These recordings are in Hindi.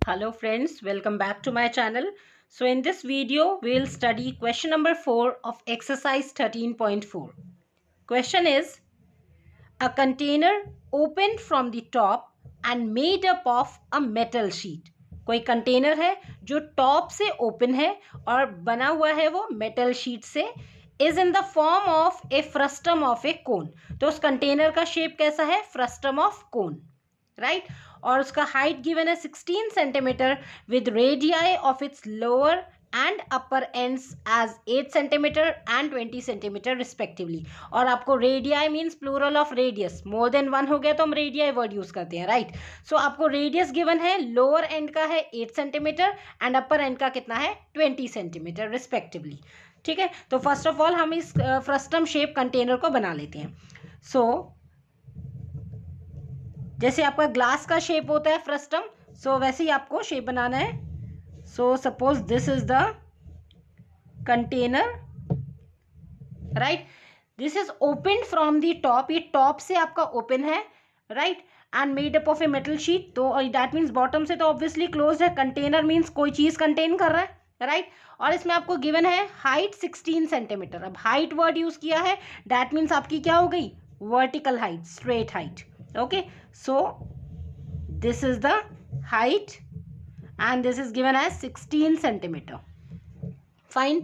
Hello friends, welcome back to my channel. So in this video, we'll study question number 4 of exercise 13.4. Question is, a container opened from the top and made up of a metal sheet. कोई कंटेनर है जो टॉप से ओपन है और बना हुआ है वो मेटल शीट से, is in the form of a frustum of a cone. तो उस कंटेनर का शेप कैसा है? Frustum of cone, right. और उसका हाइट गिवन है 16 centimetre with radii of its lower and upper ends as 8 centimetre and 20 centimetre respectively. और आपको radii means plural of radius, more than one हो गया तो हम रेडियाई वर्ड यूज करते हैं, राइट. सो आपको रेडियस गिवन है, लोअर एंड का है 8 सेंटीमीटर एंड अपर एंड का कितना है? 20 सेंटीमीटर रिस्पेक्टिवली. ठीक है, तो फर्स्ट ऑफ ऑल हम इस फ्रस्टम शेप कंटेनर को बना लेते हैं. सो जैसे आपका ग्लास का शेप होता है फ्रस्टम, सो वैसे ही आपको शेप बनाना है. So suppose this is the container, right. This is open from the top, ये टॉप से आपका ओपन है, right, and made up of a metal sheet. तो दैट मीन्स बॉटम से तो ऑब्वियसली क्लोज है. कंटेनर मीन्स कोई चीज कंटेन कर रहा है, राइट. और इसमें आपको गिवन है हाइट 16 सेंटीमीटर. अब हाइट वर्ड यूज किया है, दैट मीन्स आपकी क्या हो गई? Vertical height, straight height. Okay, so this is the height and this is given as 16 centimeter. Fine.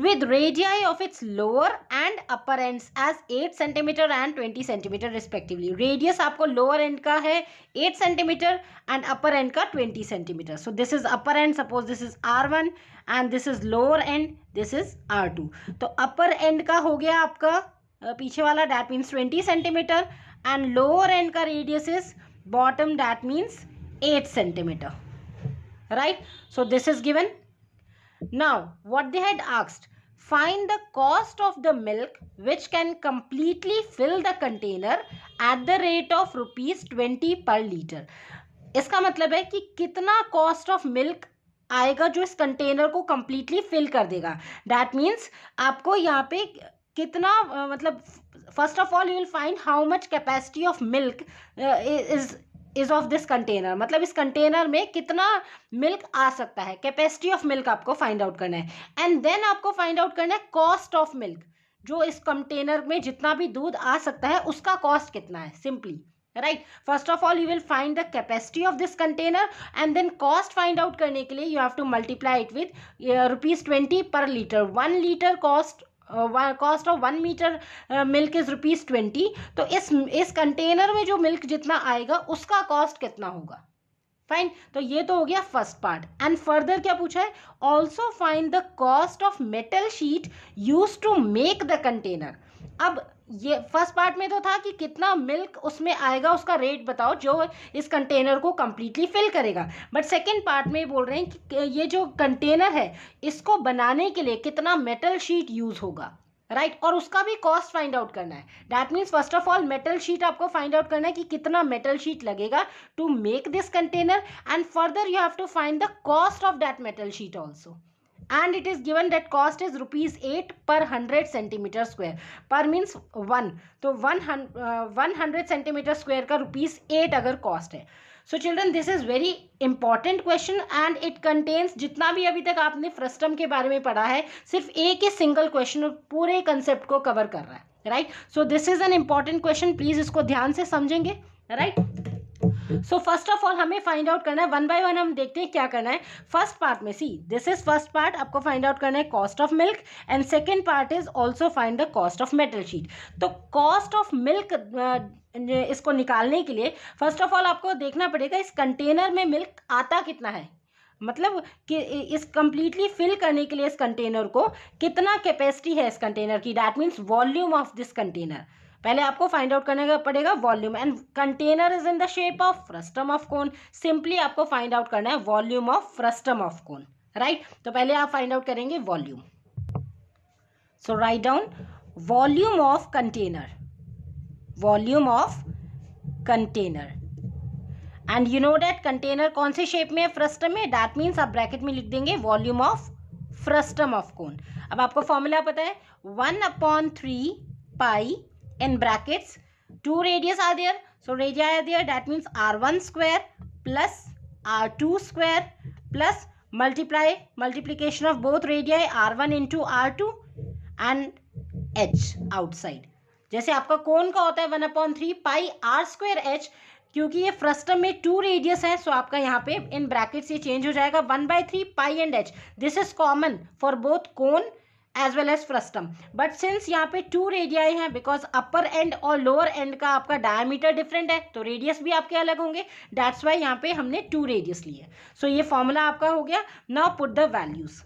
With radii of its lower and upper ends as 8 centimeter and 20 centimeter respectively. Radius आपको lower end का है 8 centimeter and upper end का 20 centimeter. So this is upper end, suppose this is R1 and this is lower end, this is R2. तो upper end का हो गया आपका पीछे वाला, that means 20 centimeter, and lower end का radius is bottom, that means 8 centimeter, right. So this is given. Now what they had asked, find the cost of the milk which can completely fill the container at the rate of ₹20 per liter. इसका मतलब है कि कितना कॉस्ट ऑफ मिल्क आएगा जो इस कंटेनर को कंप्लीटली फिल कर देगा. दैट मीन्स आपको यहाँ पे कितना मतलब first of all you will find how much capacity of milk is of this container. मतलब इस कंटेनर में कितना मिल्क आ सकता है, कैपेसिटी ऑफ मिल्क आपको फाइंड आउट करना है. एंड देन आपको फाइंड आउट करना है कॉस्ट ऑफ मिल्क, जो इस कंटेनर में जितना भी दूध आ सकता है उसका कॉस्ट कितना है, simply, right. First of all you will find the capacity of this container and then cost find out करने के लिए you have to multiply it with ₹20 per litre. 1 litre cost of 1 metre milk is ₹20. तो इस कंटेनर में जो मिल्क जितना आएगा उसका कॉस्ट कितना होगा. फाइन, तो ये तो हो गया फर्स्ट पार्ट. एंड फर्दर क्या पूछा है? Also find the cost of metal sheet use to make the container. अब ये फर्स्ट पार्ट में तो था कि कितना मिल्क उसमें आएगा उसका रेट बताओ जो इस कंटेनर को कंप्लीटली फिल करेगा. बट सेकेंड पार्ट में बोल रहे हैं कि ये जो कंटेनर है इसको बनाने के लिए कितना मेटल शीट यूज होगा, राइट. और उसका भी कॉस्ट फाइंड आउट करना है. That means first of all metal sheet आपको फाइंड आउट करना है कि कितना मेटल शीट लगेगा to make this container. And further you have to find the cost of that metal sheet also. And it is given that cost is ₹8 per 100 centimeter square. Per means 1, तो 100 centimeter square का ₹8 अगर कॉस्ट है. So children this is very important question and it contains, जितना भी अभी तक आपने फ्रस्टम के बारे में पढ़ा है सिर्फ एक ही सिंगल क्वेश्चन पूरे कंसेप्ट को कवर कर रहा है, right. So this is an important question, please इसको ध्यान से समझेंगे, right. So first of all हमें फाइंड आउट करना है, वन बाय वन हम देखते हैं क्या करना है. फर्स्ट पार्ट में see this is first part, आपको फाइंड आउट करना है cost of milk and second part is also find the cost of metal sheet. तो कॉस्ट ऑफ मिल्क इसको निकालने के लिए फर्स्ट ऑफ ऑल आपको देखना पड़ेगा इस कंटेनर में मिल्क आता कितना है, मतलब कि इस कंप्लीटली फिल करने के लिए इस कंटेनर को कितना कैपेसिटी है इस कंटेनर की. That means volume of this container पहले आपको फाइंड आउट करने का पड़ेगा volume. And container is in the shape of frustum of cone. Simply आपको फाइंड आउट करना है volume of frustum of cone, right. तो पहले आप फाइंड आउट करेंगे volume. So write down volume of container, volume of container. And you know that container कौन से शेप में है? फ्रस्टम में. दैट मीन्स आप ब्रैकेट में लिख देंगे वॉल्यूम ऑफ फ्रस्टम ऑफ कोन. अब आपको फॉर्मूला पता है 1/3 पाई in brackets 2 radius are there, so radii are there, that means r1 square plus r2 square plus multiplication of both radii r1 into r2 and h outside. जैसे आपका कोन का होता है 1/3 पाई r square h, क्योंकि ये फ्रस्टम में 2 रेडियस है, सो आपका यहाँ पे इन ब्रैकेट्स ये चेंज हो जाएगा 1/3 pi and h. This is common for both cone as well as frustum, but since यहाँ पे 2 रेडियाई हैं, बिकॉज अपर एंड और लोअर एंड का आपका डायमीटर डिफरेंट है, तो रेडियस भी आपके अलग होंगे. दैट्स वाई यहाँ पे हमने 2 रेडियस लिए. सो ये फॉर्मूला आपका हो गया. Now put the values.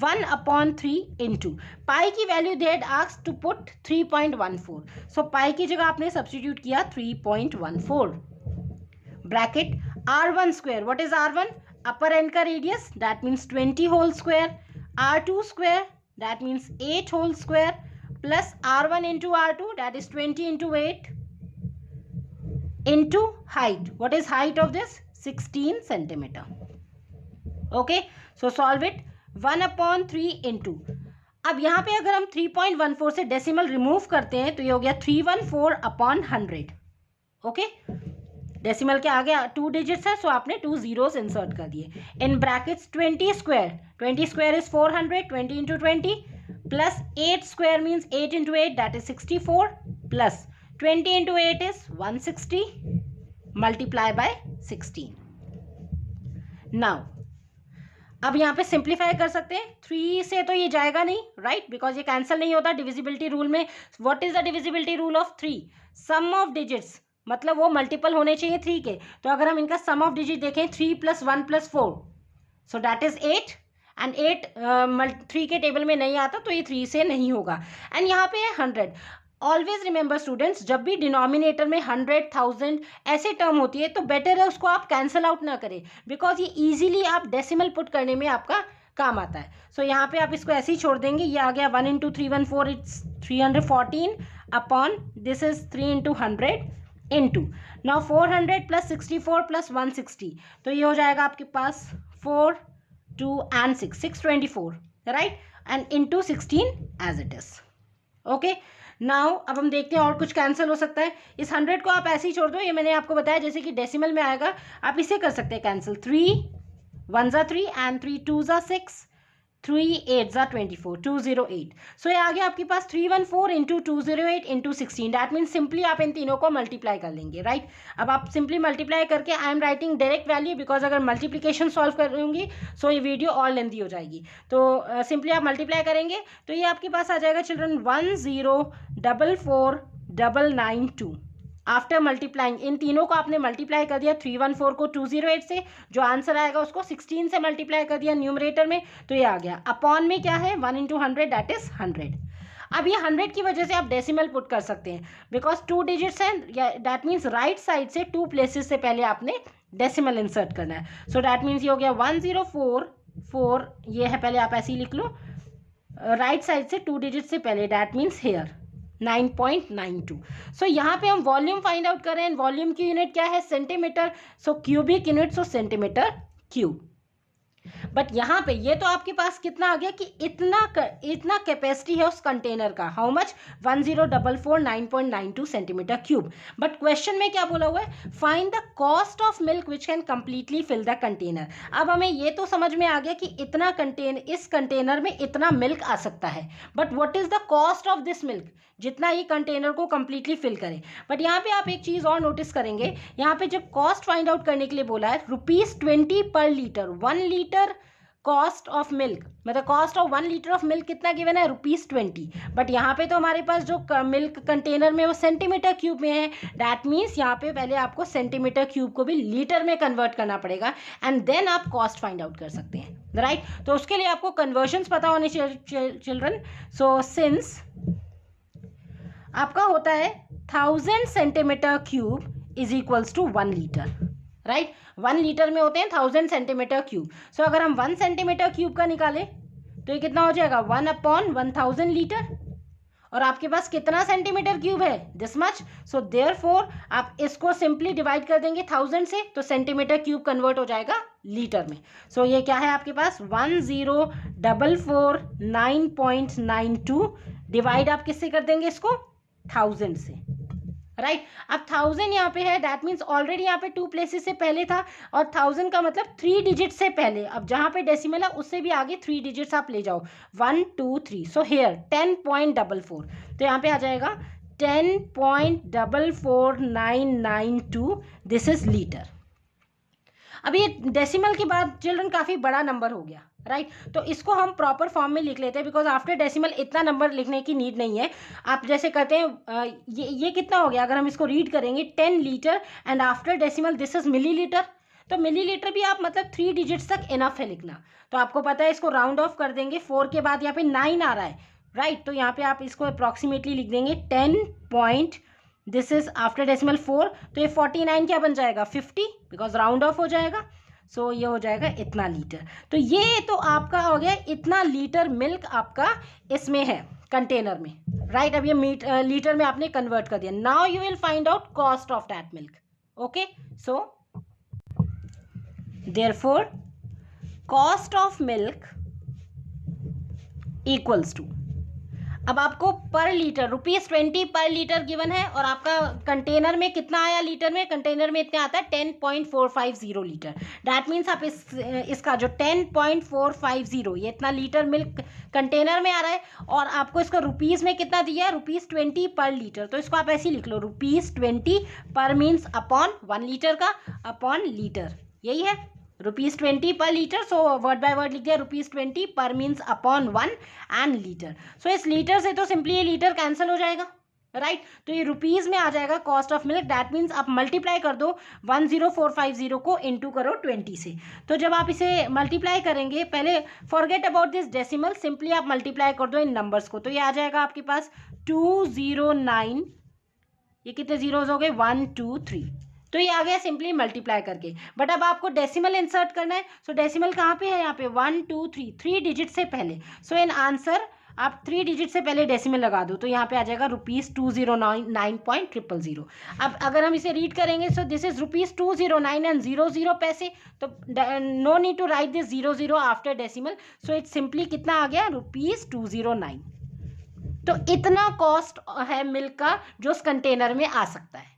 1/3 into pi की value they had asked to put 3.14. So pi की जगह आपने सब्स्टिट्यूट किया 3.14. Bracket r1 square. What is r1? Upper end का radius, that means 20 whole square. r2 square, that means 8 whole square, plus r1 into r2, that is 20 into 8, into height. What is height of this? 16 centimeter. Okay, so solve it. 1/3 into, अब यहाँ पे अगर हम 3.14 से डेसिमल रिमूव करते हैं तो ये हो गया 314/100. ओके, डेसिमल के आगे 2 डिजिट्स है, सो आपने 2 zeros इंसर्ट कर दिए. In brackets 20 square. 20 square is 400. 20 into 20 plus 8 square means 8 into 8, that is 64, plus 20 into 8 is 160 multiply by 16. Now अब यहाँ पे सिंप्लीफाई कर सकते हैं. 3 से तो ये जाएगा नहीं, राइट, बिकॉज ये कैंसिल नहीं होता डिविजिबिलिटी रूल में. What is the divisibility rule of 3? Sum of digits, मतलब वो मल्टीपल होने चाहिए 3 के. तो अगर हम इनका सम ऑफ डिजिट देखें 3 + 1 + 4, सो दैट इज 8, एंड 8 3 के टेबल में नहीं आता, तो ये 3 से नहीं होगा. एंड यहाँ पे है 100. ऑलवेज रिमेंबर स्टूडेंट्स, जब भी डिनोमिनेटर में 100, 1000 ऐसे टर्म होती है तो बेटर है उसको आप कैंसिल आउट ना करें, बिकॉज ये ईजिली आप डेसिमल पुट करने में आपका काम आता है. सो यहाँ पे आप इसको ऐसे ही छोड़ देंगे. ये आ गया 1 into 314, it's 314 upon this is 3 into 100 into now 400 plus 64 plus 160, तो ये हो जाएगा आपके पास 4, 2 and 6, 624, right, and into 16 as it is. Okay, now अब हम देखते हैं और कुछ कैंसिल हो सकता है. इस 100 को आप ऐसे ही छोड़ दो. ये मैंने आपको बताया जैसे कि डेसिमल में आएगा, आप इसे कर सकते हैं cancel. 3 1s are 3 and 3 2s are 6, 3 8s are 24, 208. सो ये आ गया आपके पास 314 into 208 into 16. That means simply आप इन तीनों को मल्टीप्लाई कर लेंगे, राइट. अब आप सिंपली मल्टीप्लाई करके, I am writing direct value because अगर मल्टीप्लिकेशन सॉल्व करूँगी सो ये वीडियो और लेंथी हो जाएगी. तो सिंपली आप मल्टीप्लाई करेंगे तो ये आपके पास आ जाएगा चिल्ड्रन 10444992. आफ्टर मल्टीप्लाइंग, इन तीनों को आपने मल्टीप्लाई कर दिया 314 को 208 से, जो आंसर आएगा उसको 16 से मल्टीप्लाई कर दिया न्यूमरेटर में, तो ये आ गया. अपॉन में क्या है 1 into 100, दैट इज 100. अब ये 100 की वजह से आप डेसिमल पुट कर सकते हैं बिकॉज 2 डिजिट्स हैं, दैट मीन्स राइट साइड से 2 प्लेसेस से पहले आपने डेसिमल इंसर्ट करना है. सो दैट मीन्स ये हो गया 1044, ये है, पहले आप ऐसे ही लिख लो राइट साइड से 2 डिजिट से पहले, दैट मीन्स हेयर 9.92. सो यहाँ पे हम वॉल्यूम फाइंड आउट कर रहे हैं. वॉल्यूम की यूनिट क्या है? Centimetre. So cubic unit, so centimetre cube. But यहाँ पे ये तो आपके पास कितना आ गया कि इतना कैपेसिटी है उस कंटेनर का. How much? 1044 centimetre cube. But question में क्या बोला हुआ है? Find the cost of milk which can completely fill the container. अब हमें ये तो समझ में आ गया कि इस कंटेनर में इतना मिल्क आ सकता है, but what is the cost of this milk, जितना ये कंटेनर को कंप्लीटली फिल करे. बट यहाँ पे आप एक चीज़ और नोटिस करेंगे, यहाँ पे जब कॉस्ट फाइंड आउट करने के लिए बोला है ₹20 per litre. 1 litre cost of milk, मतलब cost of 1 litre of milk कितना गिवन है? ₹20. बट यहाँ पे तो हमारे पास जो मिल्क कंटेनर में वो सेंटीमीटर क्यूब में है. दैट मीन्स यहाँ पे पहले आपको सेंटीमीटर क्यूब को भी लीटर में कन्वर्ट करना पड़ेगा एंड देन आप कॉस्ट फाइंड आउट कर सकते हैं, राइट. तो उसके लिए आपको कन्वर्जन्स पता होने चिल्ड्रन. सो सिंस आपका होता है 1000 centimetre cube is equals to 1 litre, right. 1 litre में होते हैं 1000 सेंटीमीटर क्यूब. सो अगर हम 1 सेंटीमीटर क्यूब का निकालें तो ये कितना हो जाएगा? 1/1000 लीटर. और आपके पास कितना सेंटीमीटर क्यूब है? This much. सो देयरफॉर आप इसको सिंपली डिवाइड कर देंगे 1000 से, तो सेंटीमीटर क्यूब कन्वर्ट हो जाएगा लीटर में. सो ये क्या है आपके पास? 104449.92 डिवाइड आप किससे कर देंगे इसको? 1000 से. राइट। अब 1000 यहाँ पे है, दैट मीन्स ऑलरेडी यहाँ पे 2 प्लेसेस से पहले था, और 1000 का मतलब 3 डिजिट से पहले। अब जहाँ पे डेसिमल है उससे भी आगे 3 डिजिट्स आप ले जाओ, 1 2 3। सो हेयर 10.44, तो यहाँ पे आ जाएगा 10.44992, दिस इज लीटर। अब ये डेसिमल के बाद चिल्ड्रन काफ़ी बड़ा नंबर हो गया, राइट। तो इसको हम प्रॉपर फॉर्म में लिख लेते हैं, बिकॉज आफ्टर डेसिमल इतना नंबर लिखने की नीड नहीं है। आप जैसे कहते हैं ये कितना हो गया, अगर हम इसको रीड करेंगे 10 litre and after decimal this is millilitre, तो मिलीलीटर भी आप मतलब 3 डिजिट्स तक इनफ है लिखना। तो आपको पता है इसको राउंड ऑफ कर देंगे, 4 के बाद यहाँ पे 9 आ रहा है, राइट। तो यहाँ पे आप इसको अप्रॉक्सीमेटली लिख देंगे 10. दिस इज आफ्टर डेसिमल 4, तो ये 49 क्या बन जाएगा 50, बिकॉज राउंड ऑफ हो जाएगा। सो ये हो जाएगा इतना लीटर। तो ये तो आपका हो गया इतना लीटर मिल्क आपका इसमें है कंटेनर में, राइट। अब ये लीटर में आपने कन्वर्ट कर दिया। Now you will find out cost of that milk. Okay, so therefore cost of milk equals to, अब आपको पर लीटर ₹20 पर लीटर गिवन है, और आपका कंटेनर में कितना आया लीटर में, कंटेनर में इतना आता है 10.450 लीटर। दैट मीन्स आप इसका जो 10.450 ये इतना लीटर मिल्क कंटेनर में आ रहा है, और आपको इसका रुपीज़ में कितना दिया है, ₹20 पर लीटर। तो इसको आप ऐसे ही लिख लो, ₹20 पर मीन्स अपॉन 1 लीटर का अपॉन लीटर, यही है ₹20 per litre. So word by word लिख दिया, ₹20 पर मीन्स अपॉन 1 एंड लीटर। सो इस लीटर से तो सिंपली ये लीटर कैंसिल हो जाएगा, राइट। तो ये रुपीज़ में आ जाएगा cost of milk. That means आप मल्टीप्लाई कर दो 10450 को इंटू करो 20 से। तो जब आप इसे मल्टीप्लाई करेंगे, पहले forget about this decimal, simply आप मल्टीप्लाई कर दो इन नंबर्स को, तो ये आ जाएगा आपके पास 209, ये कितने जीरोज हो गए 1 2 3, तो ये आ गया सिंपली मल्टीप्लाई करके। बट अब आपको डेसिमल इंसर्ट करना है, सो डेसिमल कहाँ पे है, यहाँ पे 1 2 3, 3 डिजिट से पहले। सो इन आंसर आप 3 डिजिट से पहले डेसिमल लगा दो, तो यहाँ पे आ जाएगा ₹2099.000। अब अगर हम इसे रीड करेंगे, सो दिस इज ₹209 एंड 00 पैसे, तो no need to write this 00 after decimal. So it simply कितना आ गया ₹209। तो इतना कॉस्ट है मिल्क का जो उस कंटेनर में आ सकता है।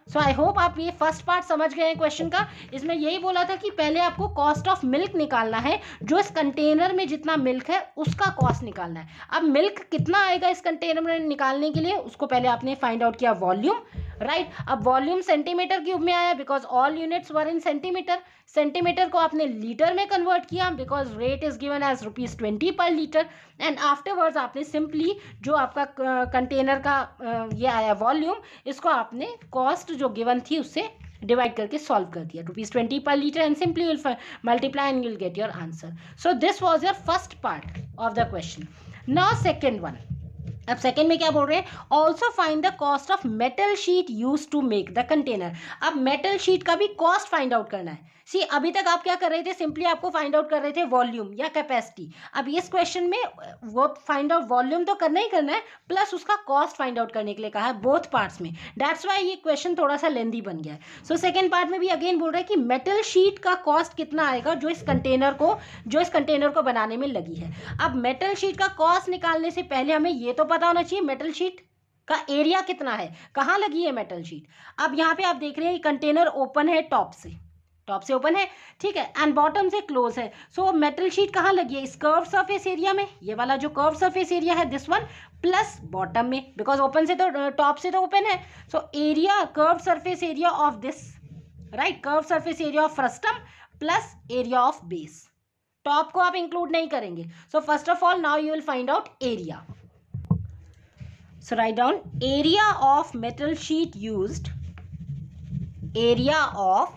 सो आई होप आप ये फर्स्ट पार्ट समझ गए हैं क्वेश्चन का। इसमें यही बोला था कि पहले आपको कॉस्ट ऑफ मिल्क निकालना है, जो इस कंटेनर में जितना मिल्क है उसका कॉस्ट निकालना है। अब मिल्क कितना आएगा इस कंटेनर में निकालने के लिए, उसको पहले आपने फाइंड आउट किया वॉल्यूम, राइट। अब वॉल्यूम सेंटीमीटर क्यूब में आया, because all units were in centimetre. Centimetre को आपने लीटर में कन्वर्ट किया, because rate is given as ₹20 per litre. And afterwards आपने सिंपली जो आपका कंटेनर का ये आया वॉल्यूम, इसको आपने कॉस्ट जो गिवन थी उससे डिवाइड करके सॉल्व कर दिया, ₹20 per litre, and simply will multiply and you will get your answer. So this was your first part of the question. Now second one. अब सेकेंड में क्या बोल रहे हैं, also find the cost of metal sheet use to make the container. अब मेटल शीट का भी कॉस्ट फाइंड आउट करना है। सी अभी तक आप क्या कर रहे थे, सिंपली आपको फाइंड आउट कर रहे थे वॉल्यूम या कैपेसिटी। अब इस क्वेश्चन में वो फाइंड आउट वॉल्यूम तो करना ही करना है, प्लस उसका कॉस्ट फाइंड आउट करने के लिए कहा है बोथ पार्ट्स में। दैट्स वाई ये क्वेश्चन थोड़ा सा लेंदी बन गया है। सो सेकेंड पार्ट में भी अगेन बोल रहे हैं कि मेटल शीट का कॉस्ट कितना आएगा जो इस कंटेनर को बनाने में लगी है। अब मेटल शीट का कॉस्ट निकालने से पहले हमें ये तो पता होना चाहिए मेटल शीट का एरिया कितना है, कहाँ लगी है मेटल शीट। अब यहाँ पे आप देख रहे हैं कंटेनर ओपन है, टॉप से ओपन है, ठीक है, एंड बॉटम से क्लोज है। सो मेटल शीट कहाँ लगी है, इस कर्व सरफेस एरिया में, ये वाला जो कर्व सरफेस एरिया है दिस वन, प्लस बॉटम में, बिकॉज ओपन से तो टॉप से तो ओपन है। So area curve surface area of this, right, curve surface area of frustum plus area of base. Top को आप इंक्लूड नहीं करेंगे। सो first of all now you will find out area. So write down area of metal sheet used, area of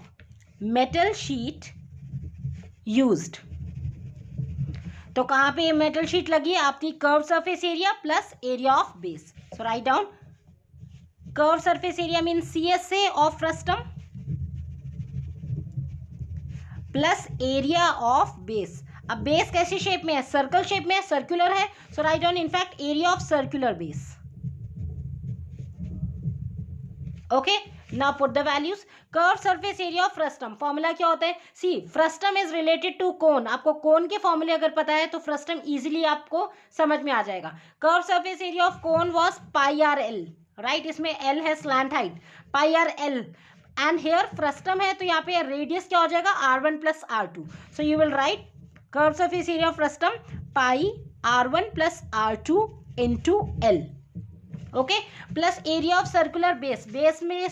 metal sheet used। तो कहाँ पे मेटल शीट लगी है आपकी, curve surface area plus area of base. So write down curve surface area mean CSA of frustum plus area of base. अब बेस कैसी शेप में है, सर्कल शेप में है, सर्कुलर है। So write down in fact area of circular base. Okay, now put the values. Curve surface area of frustum, formula क्या होता है, see frustum is related to cone. आपको कोन के फॉर्मूले अगर पता है तो फ्रस्टम इजीली आपको समझ में आ जाएगा। Curve surface area of cone was πRL, right, इसमें एल है slant height, pi R L, and here frustum है तो यहाँ पे रेडियस क्या हो जाएगा, r1 plus r2. So you will write curve surface area of frustum pi r1 plus r2 into L. Okay, plus area of circular base, base में है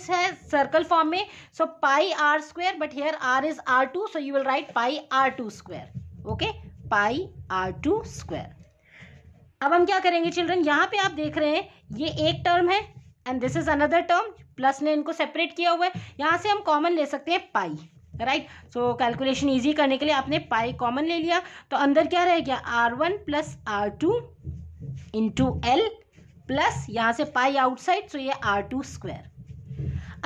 सर्कल फॉर्म में, so pi R square, but here R is r2, so you will right pi r2 square. Okay, pi r2 square. अब हम क्या करेंगे चिल्ड्रन, यहाँ पे आप देख रहे हैं ये एक टर्म है and this is another term, plus ने इनको सेपरेट किया हुआ है, यहाँ से हम कॉमन ले सकते हैं पाई. राइट, सो कैलकुलेशन इजी करने के लिए आपने पाई कॉमन ले लिया, तो अंदर क्या रह गया, r1 plus r2 into L, plus यहाँ से पाई आउटसाइड, सो ये r2 स्क्वायर.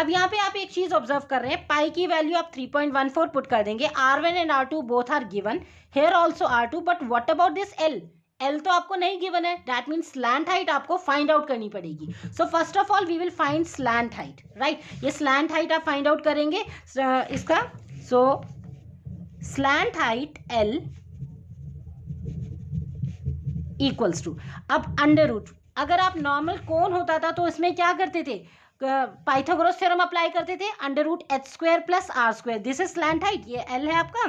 अब यहाँ पे आप एक चीज ऑब्जर्व कर रहे हैं, पाई की वैल्यू आप 3.14 पुट कर देंगे, r1 and r2 both are given, here also r2, but what about this l, L तो आपको नहीं गिवन है, दैट मीन्स स्लैंट हाइट आपको फाइंड आउट करनी पड़ेगी. So first of all we will find slant height. Right, ये स्लैंट हाइट आप फाइंड आउट करेंगे इसका. So slant height L equals to, अब अंडर रूट, अगर आप नॉर्मल कोन होता था तो इसमें क्या करते थे, पाइथागोरस थ्योरम अप्लाई करते थे, under root H square plus R square. This is slant height, ये एल है आपका.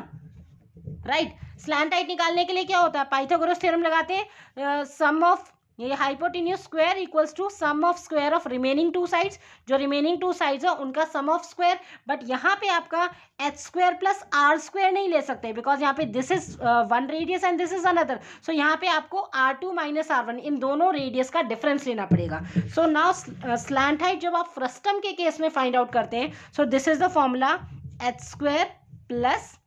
राइट, स्लैंट हाइट निकालने के लिए क्या होता है, पाइथागोरस थ्योरम लगाते हैं, सम ऑफ ये hypotenuse square equals to sum of square of remaining two sides, जो रिमेनिंग टू साइड्स है उनका सम ऑफ स्क्वायर. बट यहाँ पे आपका H square plus R square नहीं ले सकते, बिकॉज यहाँ पे this is one radius and this is another, so यहाँ पे आपको r2 माइनस r1 इन दोनों रेडियस का डिफरेंस लेना पड़ेगा. सो नाउ स्लैंट हाइट जब आप फ्रस्टम के केस में फाइंड आउट करते हैं, सो this is the formula H square plus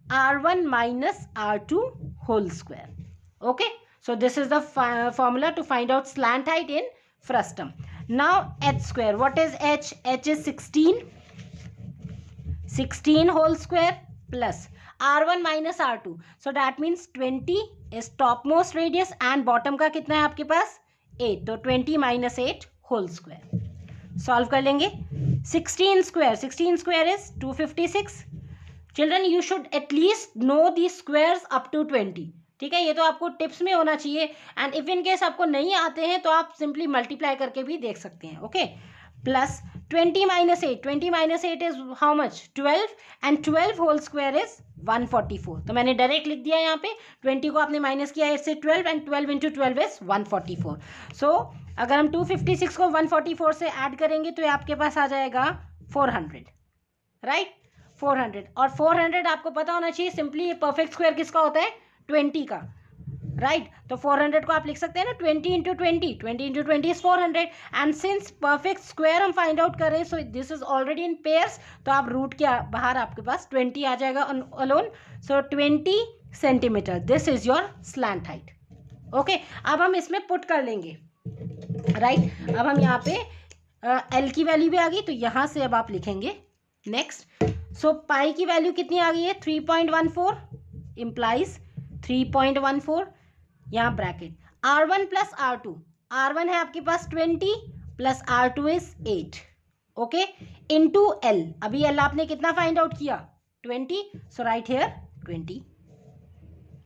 r1 minus r2 whole square. Okay, so this is the formula to find out slant height in frustum. Now h square, what is h? H is 16 whole square plus r1 minus r2, so that means 20 is topmost radius and bottom का कितना है आपके पास 8, तो 20 minus 8 whole square. Solve कर लेंगे. 16 square is 256. Children you should at least know the squares up to 20. ठीक है, ये तो आपको टिप्स में होना चाहिए, एंड इफ इन केस आपको नहीं आते हैं तो आप सिंपली मल्टीप्लाई करके भी देख सकते हैं. Okay, plus 20 minus 8 is how much, 12, and 12 whole square is 144. तो मैंने डायरेक्ट लिख दिया यहाँ पे, 20 को आपने माइनस किया 8 से 12, एंड 12 इंटू 12 इज 144. सो अगर हम 256 को 144 से ऐड करेंगे तो ये आपके पास आ जाएगा 400. राइट, 400, और 400 आपको पता होना चाहिए सिंपली परफेक्ट स्क्वायर किसका होता है, 20 का. राइट, तो 400 को आप लिख सकते हैं ना 20 into 20 is 400, and since perfect square हम फाइंड आउट कर रहे हैं, सो this is already in pairs, तो आप रूट के बाहर आपके पास 20 आ जाएगा alone. So 20 centimetre, this is your slant height. Okay, अब हम इसमें पुट कर लेंगे. राइट, अब हम यहाँ पे एल की वैल्यू भी आ गई, तो यहाँ से अब आप लिखेंगे नेक्स्ट. सो पाई की वैल्यू कितनी आ गई है, 3.14 इम्प्लाइज 3.14, यहाँ bracket r1 plus r2, r1 है आपके पास 20 plus r2 is 8. Okay, into l, अभी l आपने कितना फाइंड आउट किया 20, so write here 20.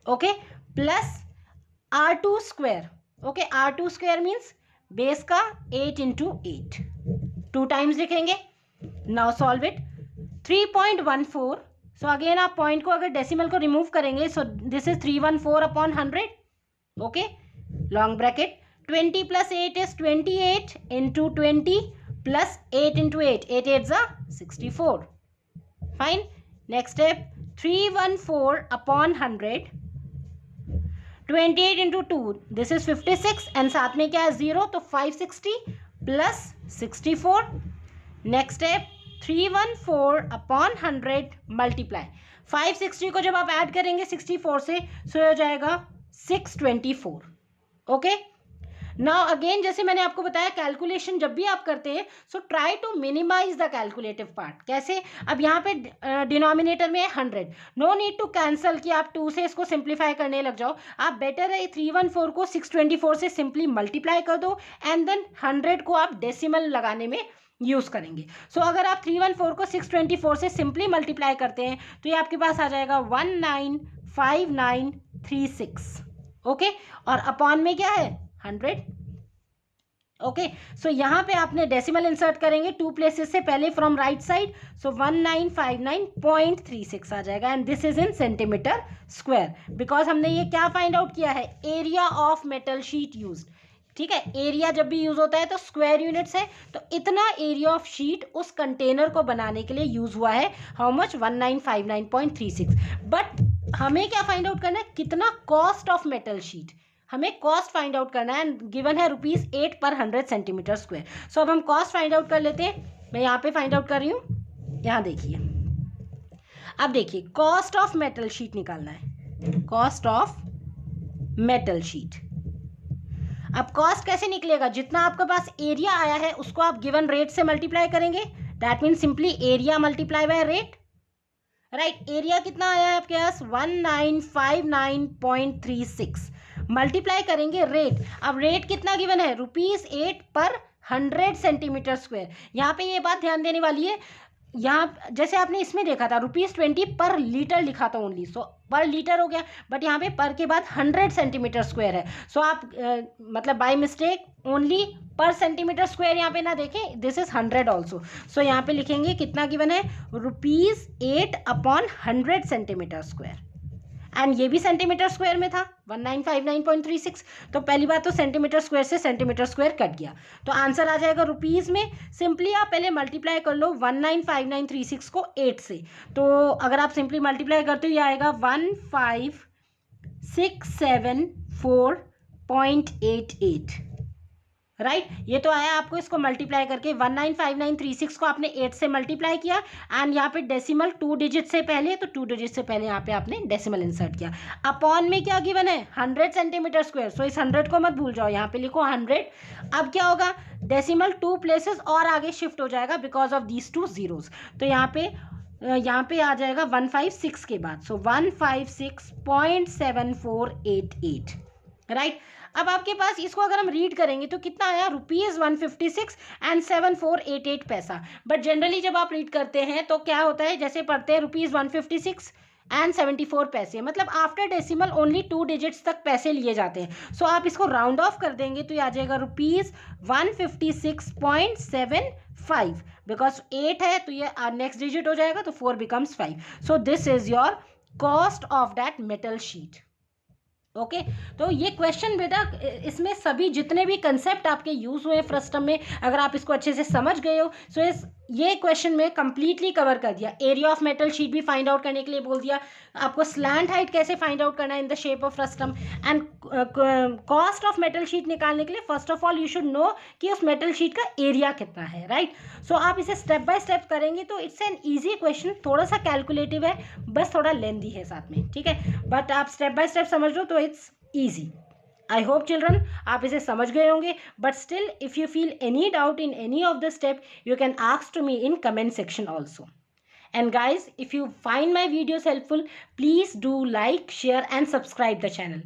Okay, plus r2 square. Okay, r2 square means base का 8 इंटू 8, 2 टाइम्स लिखेंगे. Now solve it. 3.14, so again आप पॉइंट को अगर डेसिमल को रिमूव करेंगे, so this is 314 upon 100. Okay, long bracket 20 plus 8 is 28 into 20 plus 8 into 8, 8 8 64. Fine, next step 314 upon 100, 28 into 2, this is 56, and साथ में क्या है 0, तो 560 plus 64. Next step 314 upon 100 multiply 560 को जब आप ऐड करेंगे 64 से, सो हो जाएगा 624. ओके, नाउ अगेन जैसे मैंने आपको बताया कैलकुलेशन जब भी आप करते हैं, so try to minimise the calculative part. कैसे, अब यहाँ पे डिनोमिनेटर में है 100, नो नीड टू कैंसल कि आप 2 से इसको सिंप्लीफाई करने लग जाओ. आप बेटर है 314 को 624 से सिंपली मल्टीप्लाई कर दो, एंड देन 100 को आप डेसिमल लगाने में यूज करेंगे. सो अगर आप 314 को 624 से सिंपली मल्टीप्लाई करते हैं तो ये आपके पास आ जाएगा 195936. ओके, और अपॉन में क्या है 100. ओके, सो यहाँ पे आपने डेसिमल इंसर्ट करेंगे 2 प्लेसेस से पहले फ्रॉम राइट साइड, सो 1959.36 आ जाएगा and this is in centimetre square, because हमने ये क्या फाइंड आउट किया है, area of metal sheet used. ठीक है, एरिया जब भी यूज होता है तो स्क्वायर यूनिट्स है, तो इतना एरिया ऑफ शीट उस कंटेनर को बनाने के लिए यूज हुआ है, हाउ मच, 1959.36। बट हमें क्या फाइंड आउट करना है, कितना कॉस्ट ऑफ मेटल शीट, हमें कॉस्ट फाइंड आउट करना है, गिवन है ₹8 पर 100 सेंटीमीटर स्क्वायर। सो अब हम कॉस्ट फाइंड आउट कर लेते हैं, मैं यहाँ पे फाइंड आउट कर रही हूँ, यहाँ देखिए, अब देखिए कॉस्ट ऑफ मेटल शीट निकालना है, कॉस्ट ऑफ मेटल शीट। अब कॉस्ट कैसे निकलेगा, जितना आपके पास एरिया आया है उसको आप गिवन रेट से मल्टीप्लाई करेंगे, that mean simply area multiply by rate, right. Area कितना आया है आपके पास, 1959.36, मल्टीप्लाई करेंगे रेट। अब रेट कितना गिवन है, ₹8 पर 100 सेंटीमीटर स्क्वायर। यहाँ पे ये बात ध्यान देने वाली है, यहाँ जैसे आपने इसमें देखा था ₹20 पर लीटर लिखा था ओनली, सो पर लीटर हो गया, बट यहाँ पे पर के बाद 100 सेंटीमीटर स्क्वायर है, सो आप मतलब बाय मिस्टेक ओनली पर सेंटीमीटर स्क्वायर यहाँ पे ना देखें, दिस इज 100 ऑल्सो। सो यहाँ पे लिखेंगे कितना गिवन है, ₹8/100 सेंटीमीटर स्क्वायर, एंड ये भी सेंटीमीटर स्क्वायर में था 1959.36, तो पहली बात तो सेंटीमीटर स्क्वायर से सेंटीमीटर स्क्वायर कट गया, तो आंसर आ जाएगा रुपीज़ में। सिंपली आप पहले मल्टीप्लाई कर लो 195936 को 8 से, तो अगर आप सिंपली मल्टीप्लाई करते हो ये आएगा 15674.88, राइट। ये तो आया आपको, इसको मल्टीप्लाई करके 195936 को आपने 8 से मल्टीप्लाई किया, एंड यहाँ पे डेसिमल 2 डिजिट से पहले, तो 2 डिजिट से पहले यहाँ पे आपने डेसिमल इंसर्ट किया। अपॉन में क्या गिवन है, 100 सेंटीमीटर स्क्वायर, सो इस 100 को मत भूल जाओ, यहाँ पे लिखो 100। अब क्या होगा, डेसिमल 2 प्लेसेस और आगे शिफ्ट हो जाएगा बिकॉज ऑफ दीज 2 जीरोज, तो यहाँ पे आ जाएगा 156 के बाद, सो 156.7488, राइट। अब आपके पास इसको अगर हम रीड करेंगे तो कितना आया, ₹156.7488। बट जनरली जब आप रीड करते हैं तो क्या होता है, जैसे पढ़ते हैं ₹156.74, मतलब आफ्टर डेसिमल ओनली 2 डिजिट्स तक पैसे लिए जाते हैं, सो आप इसको राउंड ऑफ कर देंगे तो ये आ जाएगा ₹156.75, बिकॉज 8 है तो ये नेक्स्ट डिजिट हो जाएगा, तो 4 becomes 5, so this is your cost of that metal sheet. Okay, तो ये क्वेश्चन बेटा, इसमें सभी जितने भी कंसेप्ट आपके यूज हुए हैं फ्रस्टम में, अगर आप इसको अच्छे से समझ गए हो, सो ये क्वेश्चन में कंप्लीटली कवर कर दिया। एरिया ऑफ मेटल शीट भी फाइंड आउट करने के लिए बोल दिया, आपको स्लैंट हाइट कैसे फाइंड आउट करना है in the shape of frustum, and cost of metal sheet निकालने के लिए first of all you should know कि उस मेटल शीट का एरिया कितना है, राइट। सो आप इसे स्टेप बाय स्टेप करेंगे तो इट्स एन ईजी क्वेश्चन, थोड़ा सा कैलकुलेटिव है, बस थोड़ा लेंदी है साथ में, ठीक है, बट आप स्टेप बाय स्टेप समझ लो तो it's easy. I hope children आप इसे समझ गए होंगे, but still if you feel any doubt in any of the step you can ask to me in comment section also. And guys, if you find my videos helpful, please do like, share and subscribe the channel.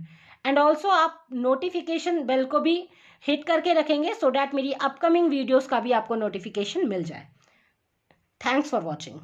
And also आप notification bell को भी hit करके रखेंगे so that मेरी upcoming videos का भी आपको notification मिल जाए। Thanks for watching.